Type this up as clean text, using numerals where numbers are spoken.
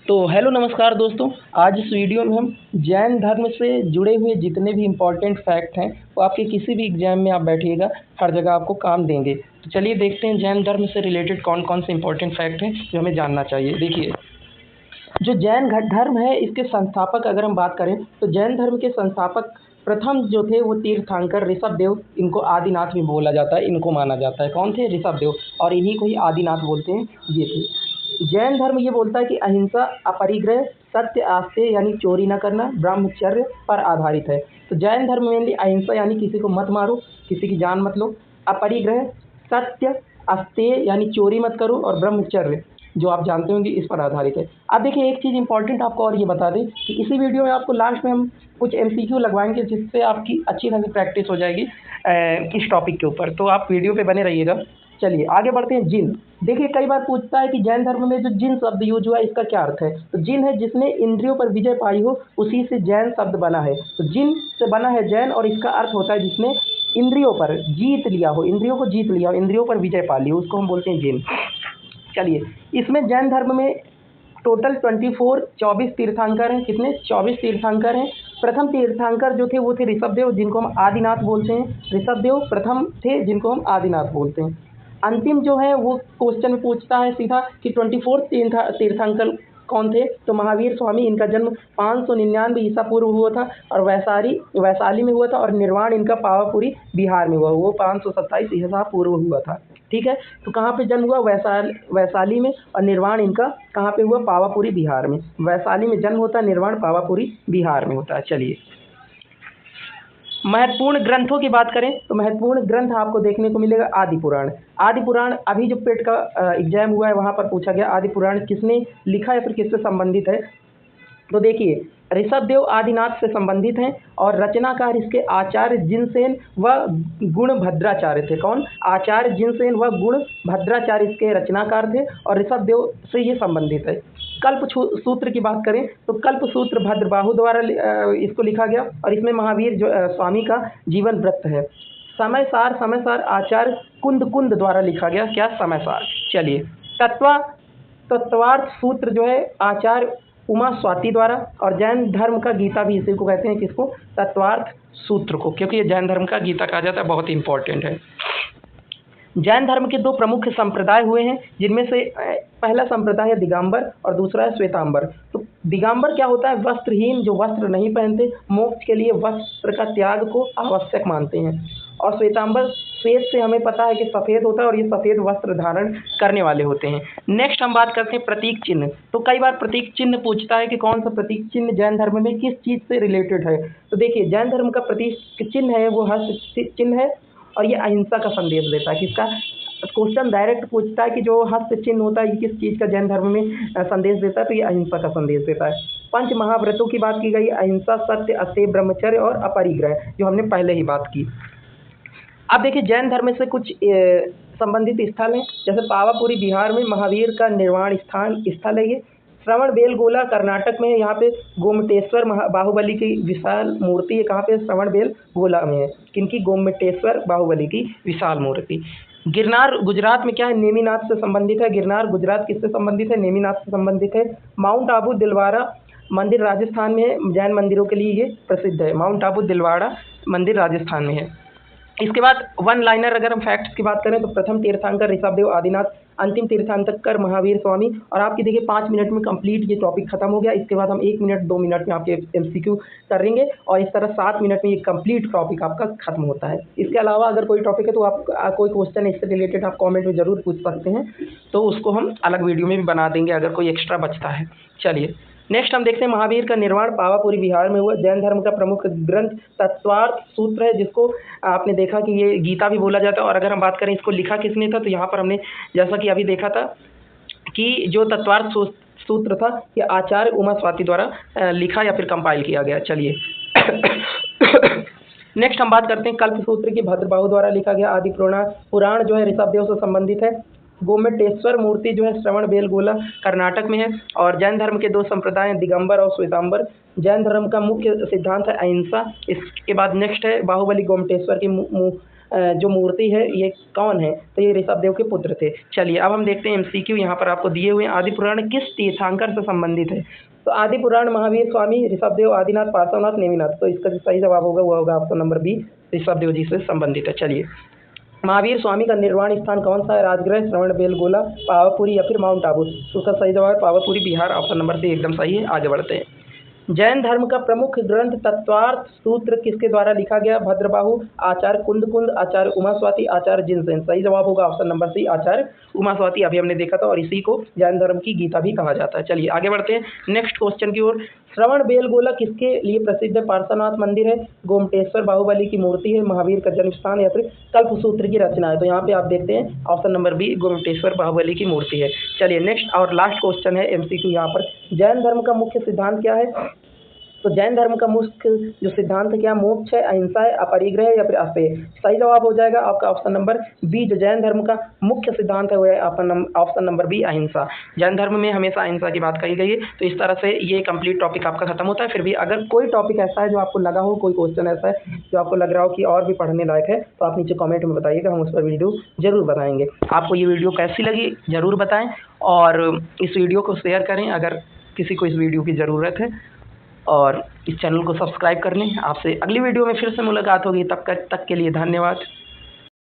तो हेलो नमस्कार दोस्तों। आज इस वीडियो में हम जैन धर्म से जुड़े हुए जितने भी इम्पोर्टेंट फैक्ट हैं वो आपके किसी भी एग्जाम में आप बैठिएगा हर जगह आपको काम देंगे। तो चलिए देखते हैं जैन धर्म से रिलेटेड कौन कौन से इम्पोर्टेंट फैक्ट हैं जो हमें जानना चाहिए। देखिए, जो जैन धर्म है इसके संस्थापक अगर हम बात करें तो जैन धर्म के संस्थापक प्रथम जो थे वो तीर्थंकर ऋषभ देव, इनको आदिनाथ भी बोला जाता है, इनको माना जाता है। कौन थे? ऋषभ देव, और इन्हीं को ही आदिनाथ बोलते हैं। ये थे। जैन धर्म ये बोलता है कि अहिंसा, अपरिग्रह, सत्य, आस्तेय यानी चोरी न करना, ब्रह्मचर्य पर आधारित है। तो जैन धर्म मेनली अहिंसा यानी किसी को मत मारो, किसी की जान मत लो, अपरिग्रह, सत्य, आस्तेय यानी चोरी मत करो, और ब्रह्मचर्य जो आप जानते होंगे इस पर आधारित है। अब देखिए, एक चीज़ इंपॉर्टेंट आपको और ये बता दें कि इसी वीडियो में आपको लास्ट में हम कुछ एमसीक्यू लगवाएंगे जिससे आपकी अच्छी खासी प्रैक्टिस हो जाएगी इस टॉपिक के ऊपर। तो आप वीडियो पे बने रहिएगा। चलिए आगे बढ़ते हैं। जिन, देखिए कई बार पूछता है कि जैन धर्म में जो जिन शब्द यूज हुआ इसका क्या अर्थ है। तो जिन है जिसने इंद्रियों पर विजय पाई हो, उसी से जैन शब्द बना है। तो जिन से बना है जैन, और इसका अर्थ होता है जिसने इंद्रियों पर जीत लिया हो, इंद्रियों को जीत लिया हो, इंद्रियों पर विजय पा ली हो, उसको हम बोलते हैं जिन। चलिए, इसमें जैन धर्म में टोटल 24 तीर्थंकर हैं। कितने? 24 तीर्थंकर हैं। प्रथम तीर्थंकर जो थे वो थे ऋषभ देव, जिनको हम आदिनाथ बोलते हैं। ऋषभ देव प्रथम थे जिनको हम आदिनाथ बोलते हैं। अंतिम जो है वो क्वेश्चन में पूछता है सीधा कि 24 तीर्थंकर कौन थे। तो महावीर स्वामी, इनका जन्म 599 ईसा पूर्व हुआ था और वैशाली में हुआ था, और निर्वाण इनका पावापुरी बिहार में हुआ। वो 527 ईसा पूर्व हुआ था। ठीक है। तो कहाँ पे जन्म हुआ? वैशाली में, और निर्वाण इनका कहाँ पे हुआ? पावापुरी बिहार में। वैशाली में जन्म होता है, निर्वाण पावापुरी बिहार में होता है। चलिए, महत्वपूर्ण ग्रंथों की बात करें तो महत्वपूर्ण ग्रंथ आपको देखने को मिलेगा आदि पुराण। आदि पुराण अभी जो पेट का एग्जाम हुआ है वहाँ पर पूछा गया आदि पुराण किसने लिखा है, फिर किससे संबंधित है। तो देखिए, ऋषभ देव आदिनाथ से संबंधित हैं, और रचनाकार इसके आचार्य जिनसेन व गुणभद्राचार्य थे। कौन? आचार्य जिनसेन व गुणभद्राचार्य इसके रचनाकार थे, और ऋषभ देव से ये संबंधित है। कल्प सूत्र की बात करें तो कल्प सूत्र भद्रबाहु द्वारा इसको लिखा गया, और इसमें महावीर जो स्वामी का जीवन वृत्त है। समय सार आचार्य कुंद द्वारा लिखा गया। क्या? समय सार। चलिए, तत्वार्थ सूत्र जो है आचार्य उमा स्वाति द्वारा, और जैन धर्म का गीता भी इसी को कहते हैं। किसको? तत्वार्थ सूत्र को, क्योंकि ये जैन धर्म का गीता कहा जाता है, बहुत ही इंपॉर्टेंट है। जैन धर्म के 2 प्रमुख संप्रदाय हुए हैं, जिनमें से पहला संप्रदाय है दिगंबर और दूसरा है श्वेतांबर। तो दिगंबर क्या होता है? वस्त्रहीन, जो वस्त्र नहीं पहनते, मोक्ष के लिए वस्त्र का त्याग को आवश्यक मानते हैं। और श्वेतांबर, श्वेत से हमें पता है कि सफ़ेद होता है, और ये सफ़ेद वस्त्र धारण करने वाले होते हैं। नेक्स्ट हम बात करते हैं प्रतीक चिन्ह। तो कई बार प्रतीक चिन्ह पूछता है कि कौन सा प्रतीक चिन्ह जैन धर्म में किस चीज़ से रिलेटेड है। तो देखिए, जैन धर्म का प्रतीक चिन्ह है वो हस्त चिन्ह है, और ये अहिंसा का संदेश देता है। किसका? क्वेश्चन डायरेक्ट पूछता है कि जो हस्त चिन्ह होता है ये किस चीज़ का जैन धर्म में संदेश देता है। तो ये अहिंसा का संदेश देता है। 5 महाव्रतों की बात की गई, अहिंसा, सत्य, अस्तेय, ब्रह्मचर्य और अपरिग्रह, जो हमने पहले ही बात की। अब देखिए, जैन धर्म से कुछ संबंधित स्थल हैं, जैसे पावापुरी बिहार में महावीर का निर्वाण स्थल है। ये श्रवणबेलगोला कर्नाटक में है। यहाँ पे गोमटेश्वर बाहुबली की विशाल मूर्ति है। कहाँ पे? श्रवणबेलगोला में है। किनकी? गोमटेश्वर बाहुबली की विशाल मूर्ति। गिरनार गुजरात में क्या है? नेमिनाथ से संबंधित है। गिरनार गुजरात किससे संबंधित है? नेमिनाथ से संबंधित है। माउंट आबू दिलवारा मंदिर राजस्थान में है। जैन मंदिरों के लिए ये प्रसिद्ध है। माउंट आबू दिलवाड़ा मंदिर राजस्थान में है। इसके बाद वन लाइनर अगर हम फैक्ट्स की बात करें तो प्रथम तीर्थंकर ऋषभ देव आदिनाथ, अंतिम तीर्थंकर महावीर स्वामी। और आपकी देखिए 5 मिनट में कंप्लीट ये टॉपिक खत्म हो गया। इसके बाद हम 1 मिनट 2 मिनट में आपके एमसीक्यू करेंगे, और इस तरह 7 मिनट में ये कंप्लीट टॉपिक आपका खत्म होता है। इसके अलावा अगर कोई टॉपिक है तो आप कोई क्वेश्चन इससे रिलेटेड आप कॉमेंट में ज़रूर पूछ सकते हैं, तो उसको हम अलग वीडियो में भी बना देंगे अगर कोई एक्स्ट्रा बचता है। चलिए, नेक्स्ट हम देखते हैं महावीर का निर्वाण पावापुरी बिहार में हुआ। जैन धर्म का प्रमुख ग्रंथ तत्वार्थ सूत्र है, जिसको आपने देखा कि ये गीता भी बोला जाता है। और अगर हम बात करें इसको लिखा किसने था, तो यहाँ पर हमने जैसा कि अभी देखा था कि जो तत्वार्थ सूत्र था ये आचार्य उमा स्वाति द्वारा लिखा या फिर कंपाइल किया गया। चलिए नेक्स्ट हम बात करते हैं कल्प सूत्र की। भद्रबाहु द्वारा लिखा गया आदि पुराण जो है ऋषभ देव से संबंधित है। गोमटेश्वर मूर्ति जो है श्रवणबेलगोला कर्नाटक में है। और जैन धर्म के 2 संप्रदाय हैं, दिगंबर और श्वेतांबर। जैन धर्म का मुख्य सिद्धांत है अहिंसा। इसके बाद नेक्स्ट है बाहुबली गोमटेश्वर की जो मूर्ति है ये कौन है, तो ये ऋषभदेव के पुत्र थे। चलिए अब हम देखते हैं एमसीक्यू यहाँ पर आपको दिए हुए हैं, आदि पुराण किस तीर्थंकर से संबंधित है। तो आदि पुराण महावीर स्वामी, ऋषभदेव, आदिनाथ, पार्श्वनाथ, नेमिनाथ। तो इसका जो सही जवाब होगा वो होगा ऑप्शन नंबर बी, ऋषभदेव जी से संबंधित है। चलिए महावीर स्वामी का निर्वाण स्थान कौन सा है, राजगृह, श्रवणबेलगोला, पावापुरी या फिर माउंट आबू। तो उसका सही जवाब है Pawapuri, Bihar. Option number C एकदम सही है। आगे बढ़ते हैं। जैन धर्म का प्रमुख ग्रंथ तत्वार्थ सूत्र किसके द्वारा लिखा गया, भद्रबाहु, आचार्य कुंदकुंद, आचार्य उमास्वाति, आचार्य जिनसेन। सही जवाब होगा ऑप्शन नंबर सी, आचार्य उमास्वाति। अभी हमने देखा था और इसी को जैन धर्म की गीता भी कहा जाता है। चलिए आगे बढ़ते हैं नेक्स्ट क्वेश्चन की ओर। श्रवणबेलगोला किसके लिए प्रसिद्ध है, पार्श्वनाथ मंदिर है, गोमटेश्वर बाहुबली की मूर्ति है, महावीर का जन्म स्थान या फिर कल्पसूत्र की रचना है। तो यहाँ पे आप देखते हैं option number B, Gomateshwara Bahubali की मूर्ति है। चलिए नेक्स्ट और लास्ट क्वेश्चन है एमसीक्यू यहाँ पर। जैन धर्म का मुख्य सिद्धांत क्या है, तो जैन धर्म का मुख्य जो सिद्धांत क्या, मोक्ष है, अहिंसा है, अपरिग्रह या फिर अस्तेय। सही जवाब हो जाएगा आपका ऑप्शन नंबर बी। जो जैन धर्म का मुख्य सिद्धांत है वो है ऑप्शन नंबर बी, अहिंसा। जैन धर्म में हमेशा अहिंसा की बात कही गई है। तो इस तरह से ये कंप्लीट टॉपिक आपका खत्म होता है। फिर भी अगर कोई टॉपिक ऐसा है जो आपको लगा हो, कोई क्वेश्चन ऐसा है जो आपको लग रहा हो कि और भी पढ़ने लायक है, तो आप नीचे कॉमेंट में बताइएगा, हम उस पर वीडियो जरूर बनाएंगे। आपको ये वीडियो कैसी लगी जरूर बताएं और इस वीडियो को शेयर करें अगर किसी को इस वीडियो की ज़रूरत है, और इस चैनल को सब्सक्राइब कर लें। आपसे अगली वीडियो में फिर से मुलाकात होगी, तब तक के लिए धन्यवाद।